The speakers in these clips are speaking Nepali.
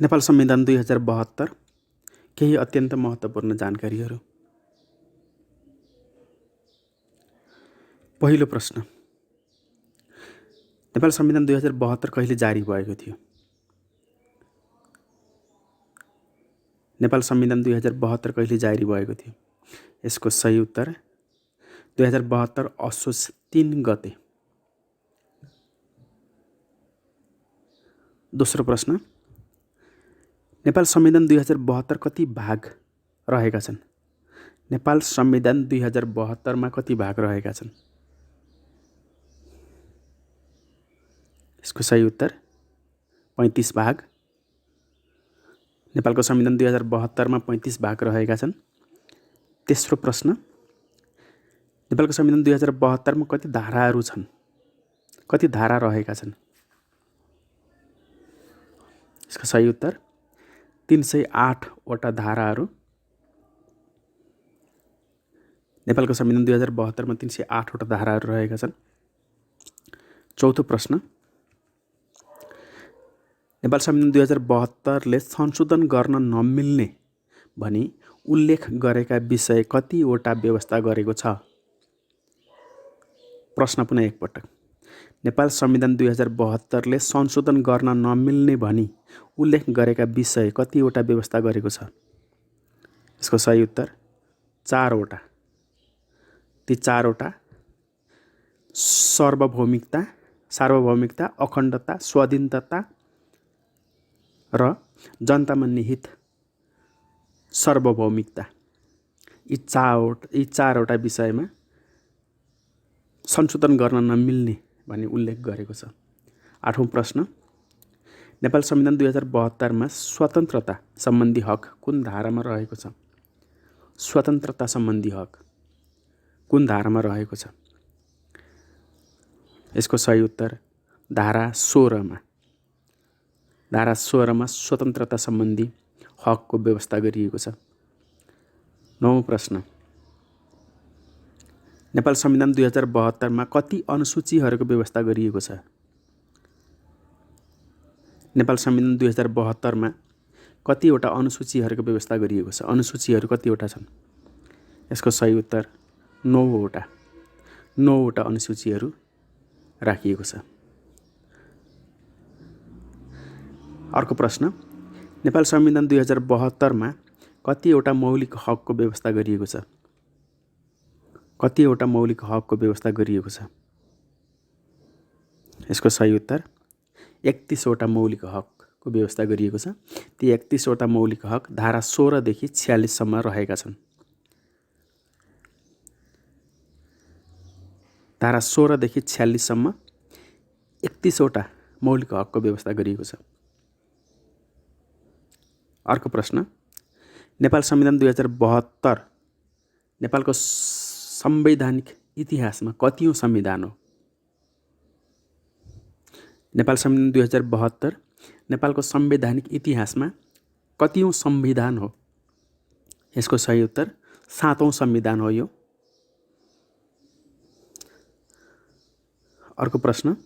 नेपाल संविधान 2072 केही अत्यन्त महत्त्वपूर्ण जानकारीहरू। पहिलो प्रश्न, नेपाल संविधान 2072 कहिले जारी भएको थियो? नेपाल संविधान 2072 कहिले जारी भएको थियो? यसको सही उत्तर 2072 असोज 3 गते। दोस्रो प्रश्न, नेपाल संविधान 2072 कति भाग रहेका छन्? नेपाल संविधान 2072 मा कति भाग रहेका छन्? यसको सही उत्तर 35 भाग। नेपालको संविधान 2072 मा 35 भाग रहेका छन्। तेस्रो प्रश्न, नेपालको संविधान 2072 मा कति धाराहरू छन्? कति धारा रहेका छन्? यसको सही उत्तर 308 वटा धाराहरू। नेपालको संविधान 2072 मा 308 वटा धाराहरू रहेका छन्। चौथो प्रश्न, नेपाल संविधान 2072 ले संशोधन गर्न नमिल्ने भनी उल्लेख गरेका विषय कतिवटा व्यवस्था गरेको छ? प्रश्न पुनः एकपटक, नेपाल संविधान 2072 ले संशोधन गर्न नमिल्ने भनी उल्लेख गरेका विषय कतिवटा व्यवस्था गरेको छ? यसको सही उत्तर 4 वटा। ती 4 वटा सार्वभौमिकता, अखण्डता, स्वाधीनता र जनतामा निहित सार्वभौमिकता, यी 4 वटा विषयमा संशोधन गर्न नमिल्ने भनी उल्लेख गरेको छ। आठौं प्रश्न, नेपाल संविधान 2072 मा स्वतन्त्रता सम्बन्धी हक कुन धारामा रहेको छ? स्वतन्त्रता सम्बन्धी हक कुन धारामा रहेको छ? यसको सही उत्तर धारा 16 मा। धारा 16 मा स्वतन्त्रता सम्बन्धी हकको व्यवस्था गरिएको छ। नौं प्रश्न, नेपाल संविधान 2072 मा कति अनुसूचीहरूको व्यवस्था गरिएको छ? नेपाल संविधान 2072 मा कतिवटा अनुसूचीहरूको व्यवस्था गरिएको छ? अनुसूचीहरू कतिवटा छन्? यसको सही उत्तर 9 वटा। 9 वटा अनुसूचीहरू राखिएको छ। अर्को प्रश्न, नेपाल संविधान 2072 मा कतिवटा मौलिक हकको व्यवस्था गरिएको छ? कतिवटा मौलिक हकको व्यवस्था गरिएको छ? यसको सही उत्तर 31 वटा मौलिक हकको व्यवस्था गरिएको छ। ती 31 वटा मौलिक हक धारा 16 देखि 46 सम्म रहेका छन्। धारा 16 देखि 46 सम्म 31 वटा मौलिक हकको व्यवस्था गरिएको छ। अर्को प्रश्न, नेपाल संविधान 2072 नेपालको संवैधानिक इतिहासमा कतिौं संविधान हो? नेपाल संविधान 2072 नेपालको संवैधानिक इतिहासमा कतिौं संविधान हो? यसको सही उत्तर 7औं संविधान हो यो। अर्को प्रश्न,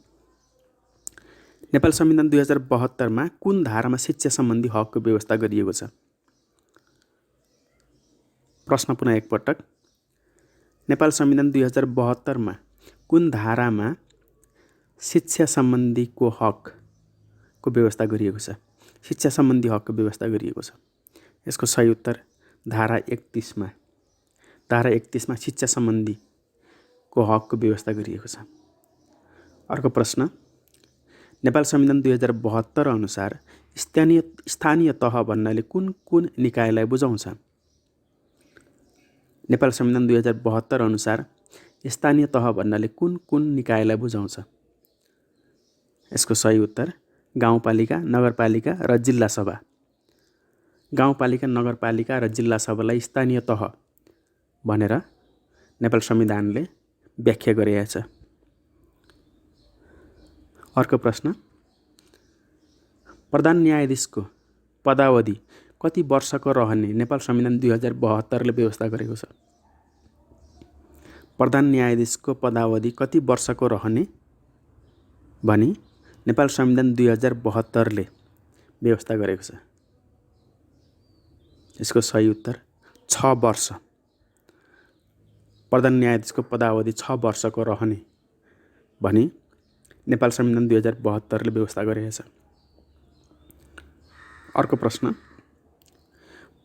नेपाल संविधान 2072 मा कुन धारामा शिक्षा सम्बन्धी हकको व्यवस्था गरिएको छ? प्रश्न पुनः एकपटक, नेपाल संविधान 2072 मा कुन धारामा शिक्षा सम्बन्धीको हकको व्यवस्था गरिएको छ? शिक्षा सम्बन्धी हकको व्यवस्था गरिएको छ। यसको सही उत्तर धारा 31 मा। धारा 31 मा शिक्षा सम्बन्धीको हकको व्यवस्था गरिएको छ। अर्को प्रश्न, नेपाल संविधान 2072 अनुसार स्थानीय तह भन्नाले कुन कुन निकायलाई बुझाउँछ? नेपाल संविधान 2072 अनुसार स्थानीय तह भन्नाले कुन कुन निकायलाई बुझाउँछ? यसको सही उत्तर गाउँपालिका, नगरपालिका र जिल्ला सभा। गाउँपालिका, नगरपालिका र जिल्ला सभालाई स्थानीय तह भनेर नेपाल संविधानले व्याख्या गरेको छ। अर्को प्रश्न, प्रधान न्यायाधीशको पदावधि कति वर्षको रहने नेपाल संविधान 2072 ले व्यवस्था गरेको छ? प्रधान न्यायाधीशको पदावधि कति वर्षको रहने भनी नेपाल संविधान 2072 ले व्यवस्था गरेको छ। यसको सही उत्तर 6 वर्ष। प्रधान न्यायाधीशको पदावधि 6 वर्षको रहने भनी नेपाल संविधान 2072ले व्यवस्था गरेको छ। अर्को प्रश्न,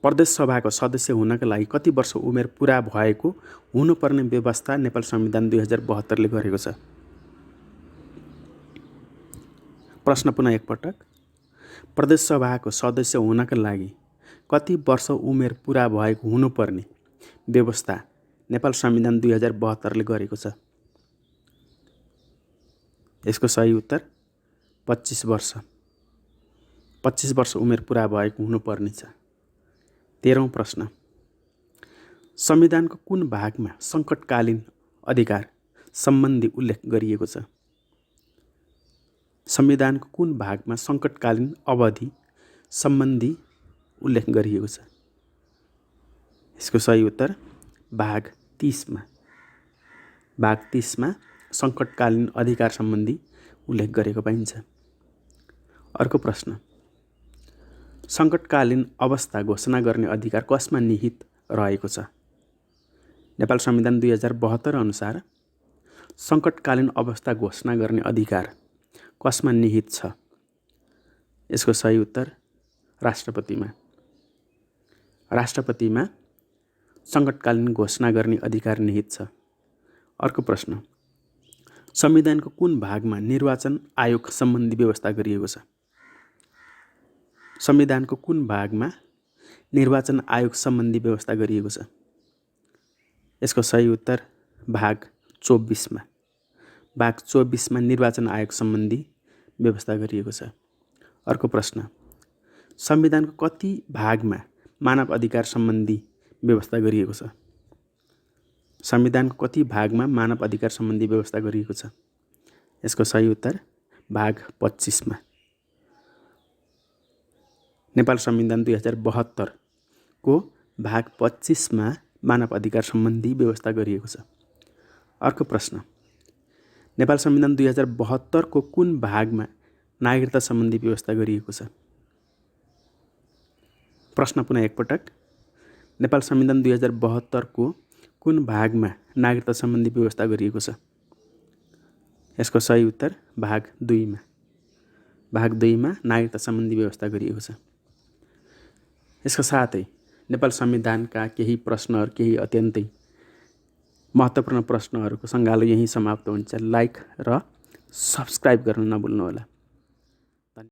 प्रदेश सभाको सदस्य हुनका लागि कति वर्ष उमेर पुरा भएको हुनुपर्ने व्यवस्था नेपाल संविधान 2072ले गरेको छ? प्रश्न पुनः एकपटक, प्रदेश सभाको सदस्य हुनका लागि कति वर्ष उमेर पुरा भएको हुनुपर्ने व्यवस्था नेपाल संविधान 2072ले गरेको छ? यसको सही उत्तर 25 वर्ष। 25 वर्ष उमेर पुरा भएको हुनुपर्ने छ। 13औं प्रश्न, संविधानको कुन भागमा सङ्कटकालीन अधिकार सम्बन्धी उल्लेख गरिएको छ? संविधानको कुन भागमा सङ्कटकालीन अवधि सम्बन्धी उल्लेख गरिएको छ? यसको सही उत्तर भाग 30मा। भाग 30मा सङ्कटकालीन अधिकार सम्बन्धी उल्लेख गरेको पाइन्छ। अर्को प्रश्न, सङ्कटकालीन अवस्था घोषणा गर्ने अधिकार कसमा निहित रहेको छ? नेपाल संविधान 2072 अनुसार सङ्कटकालीन अवस्था घोषणा गर्ने अधिकार कसमा निहित छ? यसको सही उत्तर राष्ट्रपतिमा। राष्ट्रपतिमा सङ्कटकालीन घोषणा गर्ने अधिकार निहित छ। अर्को प्रश्न, संविधानको कुन भागमा निर्वाचन आयोग सम्बन्धी व्यवस्था गरिएको छ? संविधानको कुन भागमा निर्वाचन आयोग सम्बन्धी व्यवस्था गरिएको छ? यसको सही उत्तर भाग 24मा। भाग 24मा निर्वाचन आयोग सम्बन्धी व्यवस्था गरिएको छ। अर्को प्रश्न, संविधानको कति भागमा मानव अधिकार सम्बन्धी व्यवस्था गरिएको छ? संविधानको कति भागमा मानव अधिकार सम्बन्धी व्यवस्था गरिएको छ? यसको सही उत्तर भाग 25मा। नेपाल संविधान 2072 को भाग 25मा मानव अधिकार सम्बन्धी व्यवस्था गरिएको छ। अर्को प्रश्न, नेपाल संविधान 2072 को कुन भागमा नागरिकता सम्बन्धी व्यवस्था गरिएको छ? प्रश्न पुनः एकपटक, नेपाल संविधान 2072 को कुन भागमा नागरिकता सम्बन्धी व्यवस्था गरिएको छ? यसको सही उत्तर भाग 2मा। भाग 2मा नागरिकता सम्बन्धी व्यवस्था गरिएको छ। यसका साथै नेपाल संविधानका केही प्रश्नहरू, केही अत्यन्तै महत्त्वपूर्ण प्रश्नहरूको सङ्गालो यही समाप्त हुन्छ। लाइक र सब्स्क्राइब गर्न नभुल्नुहोला।